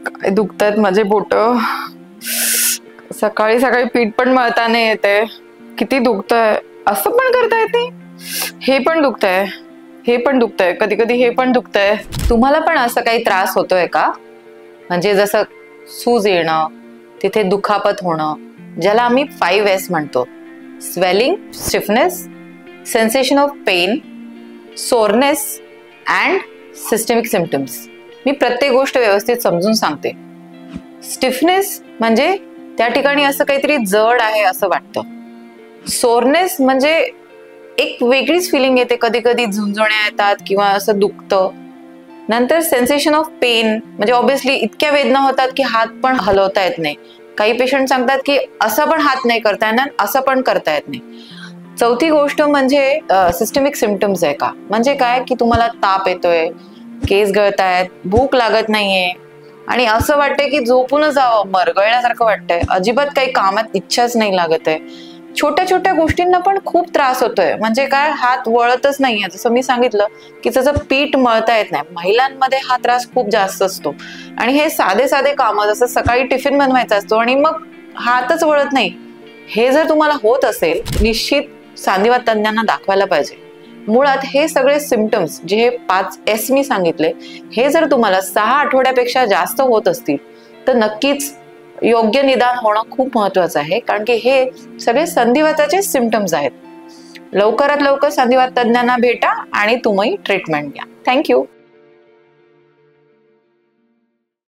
काय दुखतायत माझे बोट. सकाळी सकाळी पीठ पण मळता नाही येते. किती दुखतंय. असं पण करता येते. हे पण दुखतंय, हे पण दुखतंय, कधी कधी हे पण दुखतंय. तुम्हाला पण असं काही त्रास होतोय का? म्हणजे जसं सूज येणं, तिथे दुखापत होणं, ज्याला आम्ही 5S म्हणतो. Swelling, stiffness, sensation of pain, soreness and systemic symptoms. मी प्रत्येक गोष्ट व्यवस्थित समजून सांगते. स्टिफनेस म्हणजे त्या ठिकाणी असं काहीतरी जड आहे असं वाटतं. सोरनेस म्हणजे एक वेगळीच फिलिंग येते, कधी कधी झुंजण्या येतात किंवा असं दुखतं. नंतर सेन्सेशन ऑफ पेन म्हणजे ऑब्व्हियसली इतक्या वेदना होतात की हात पण हलवता येत नाही. काही पेशंट सांगतात की असं पण हात नाही करता येणार, असं पण करता येत नाही. चौथी गोष्ट म्हणजे सिस्टमिक सिम्पटम्स आहे का, म्हणजे काय की तुम्हाला ताप येतोय, केस गळतायत, भूक लागत नाहीये आणि असं वाटतंय की झोपूनच जावं, मरगळल्यासारखं वाटतंय, अजिबात काही कामात इच्छाच नाही लागत आहे. छोट्या छोट्या गोष्टींना पण खूप त्रास होतोय. म्हणजे काय, हात वळतच नाहीये. जसं मी सांगितलं की त्याचं पीठ मळता येत नाही. महिलांमध्ये हा त्रास खूप जास्त असतो. आणि हे साधे साधे काम, जसं सकाळी टिफिन बनवायचा असतो आणि मग हातच वळत नाही, हे जर तुम्हाला होत असेल, निश्चित सांधिवात तज्ञांना दाखवायला पाहिजे. मुळात हे सगळे सिम्पटम्स जे हे 5S मी सांगितले, हे जर तुम्हाला 6 आठवड्यापेक्षा जास्त होत असतील तर नक्कीच योग्य निदान होणं खूप महत्वाचं आहे. कारण की हे सगळे संधिवाताचे सिम्पटम्स आहेत. लवकरात लवकर संधिवात तज्ञांना भेटा आणि तुम्ही ट्रीटमेंट घ्या. थँक्यू.